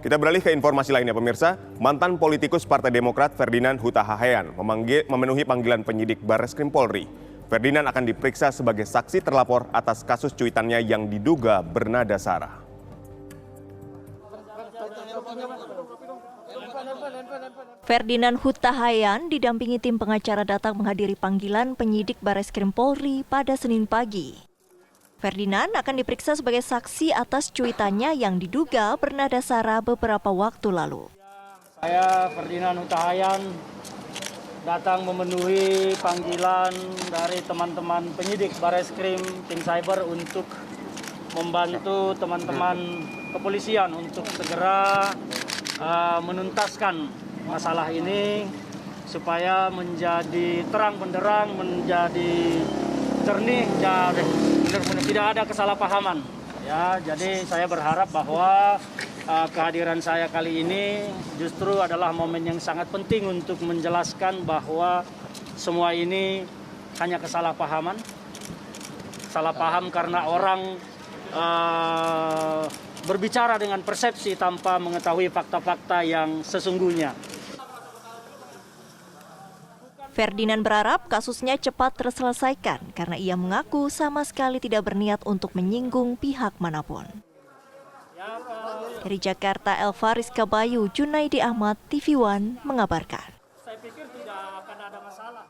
Kita beralih ke informasi lainnya pemirsa. Mantan politikus Partai Demokrat Ferdinand Huta Hayan memenuhi panggilan penyidik Barreskrim Polri. Ferdinand akan diperiksa sebagai saksi terlapor atas kasus cuitannya yang diduga bernada sara. Ferdinand Huta Hayan didampingi tim pengacara datang menghadiri panggilan penyidik Barreskrim Polri pada Senin pagi. Ferdinand akan diperiksa sebagai saksi atas cuitannya yang diduga bernada sara beberapa waktu lalu. Saya Ferdinand Huta Hayan datang memenuhi panggilan dari teman-teman penyidik Barreskrim tim Cyber untuk membantu teman-teman kepolisian untuk segera menuntaskan masalah ini supaya menjadi terang benderang, menjadi jernih, benar-benar tidak ada kesalahpahaman. Ya, jadi saya berharap bahwa kehadiran saya kali ini justru adalah momen yang sangat penting untuk menjelaskan bahwa semua ini hanya kesalahpahaman. Salah paham karena orang berbicara dengan persepsi tanpa mengetahui fakta-fakta yang sesungguhnya. Ferdinand berharap kasusnya cepat terselesaikan karena ia mengaku sama sekali tidak berniat untuk menyinggung pihak manapun. Dari Jakarta, Elva Rizka Bayu, Junaidi Ahmad, TV One mengabarkan. Saya pikir tidak akan ada masalah.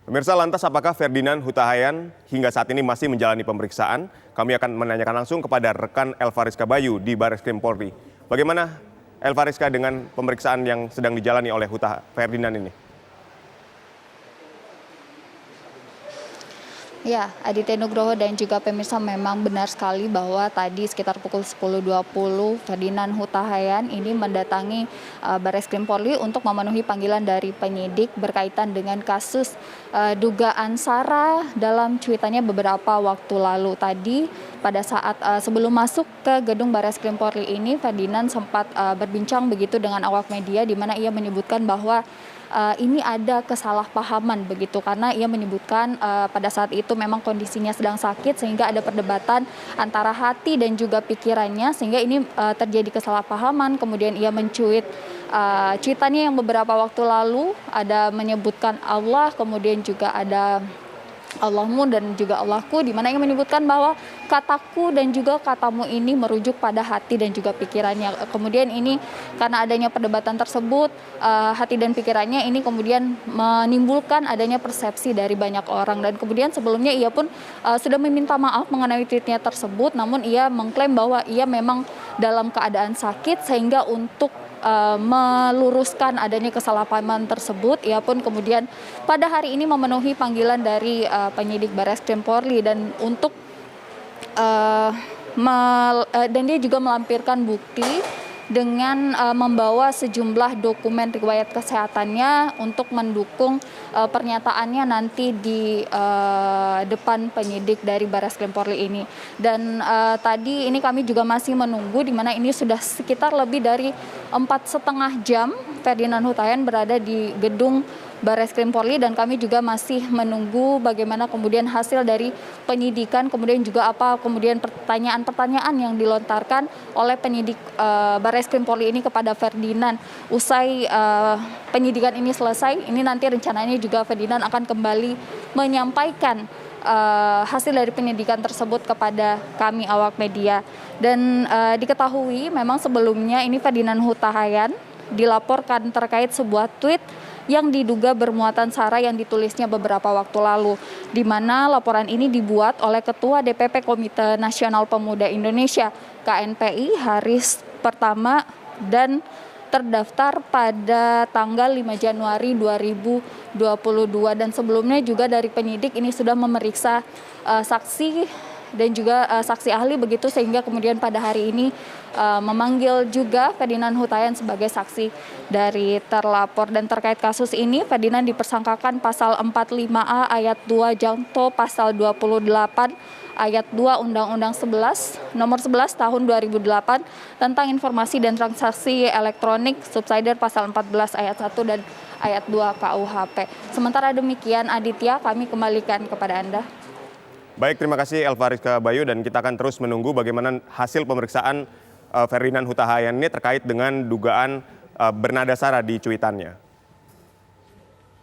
Pemirsa, lantas apakah Ferdinand Huta Hayan hingga saat ini masih menjalani pemeriksaan? Kami akan menanyakan langsung kepada rekan Elva Rizka Bayu di Barreskrim Polri. Bagaimana Elva Rizka dengan pemeriksaan yang sedang dijalani oleh Huta Ferdinand ini? Ya, Aditya Nugroho dan juga pemirsa, memang benar sekali bahwa tadi sekitar pukul 10.20 Ferdinand Huta Hayan ini mendatangi Barreskrim Polri untuk memenuhi panggilan dari penyidik berkaitan dengan kasus dugaan sara dalam cuitannya beberapa waktu lalu. Tadi pada saat sebelum masuk ke gedung Barreskrim Polri ini, Ferdinand sempat berbincang begitu dengan awak media di mana ia menyebutkan bahwa ini ada kesalahpahaman begitu, karena ia menyebutkan pada saat itu memang kondisinya sedang sakit sehingga ada perdebatan antara hati dan juga pikirannya sehingga ini terjadi kesalahpahaman. Kemudian ia mencuit cuitannya yang beberapa waktu lalu ada menyebutkan Allah, kemudian juga ada Allahmu dan juga Allahku, di mana ia menyebutkan bahwa kataku dan juga katamu ini merujuk pada hati dan juga pikirannya. Kemudian ini karena adanya perdebatan tersebut, hati dan pikirannya ini kemudian menimbulkan adanya persepsi dari banyak orang. Dan kemudian sebelumnya ia pun sudah meminta maaf mengenai tweetnya tersebut, namun ia mengklaim bahwa ia memang dalam keadaan sakit sehingga untuk meluruskan adanya kesalahpahaman tersebut, ia pun kemudian pada hari ini memenuhi panggilan dari penyidik Barreskrim Polri dan untuk dan dia juga melampirkan bukti dengan membawa sejumlah dokumen riwayat kesehatannya untuk mendukung pernyataannya nanti di depan penyidik dari Barreskrim Polri ini. Dan tadi ini kami juga masih menunggu, di mana ini sudah sekitar lebih dari 4,5 jam Ferdinand Huta Hayan berada di gedung Barreskrim Polri, dan kami juga masih menunggu bagaimana kemudian hasil dari penyidikan, kemudian juga apa kemudian pertanyaan-pertanyaan yang dilontarkan oleh penyidik Barreskrim Polri ini kepada Ferdinand. Usai penyidikan ini selesai, ini nanti rencananya juga Ferdinand akan kembali menyampaikan hasil dari penyidikan tersebut kepada kami awak media. Dan diketahui memang sebelumnya ini Ferdinand Huta Hayan dilaporkan terkait sebuah tweet yang diduga bermuatan sara yang ditulisnya beberapa waktu lalu, di mana laporan ini dibuat oleh Ketua DPP Komite Nasional Pemuda Indonesia KNPI Haris Pertama dan terdaftar pada tanggal 5 Januari 2022. Dan sebelumnya juga dari penyidik ini sudah memeriksa saksi dan juga saksi ahli begitu, sehingga kemudian pada hari ini memanggil juga Ferdinand Huta Hayan sebagai saksi dari terlapor. Dan terkait kasus ini, Ferdinand dipersangkakan pasal 45A ayat 2 Jangto pasal 28 ayat 2 Undang-Undang 11 nomor 11 tahun 2008 tentang informasi dan transaksi elektronik, subsidiar pasal 14 ayat 1 dan ayat 2 KUHP. Sementara demikian, Aditya, kami kembalikan kepada Anda. Baik, terima kasih Elva Rizka Bayu, dan kita akan terus menunggu bagaimana hasil pemeriksaan Ferdinand Huta Hayan ini terkait dengan dugaan bernada sara di cuitannya.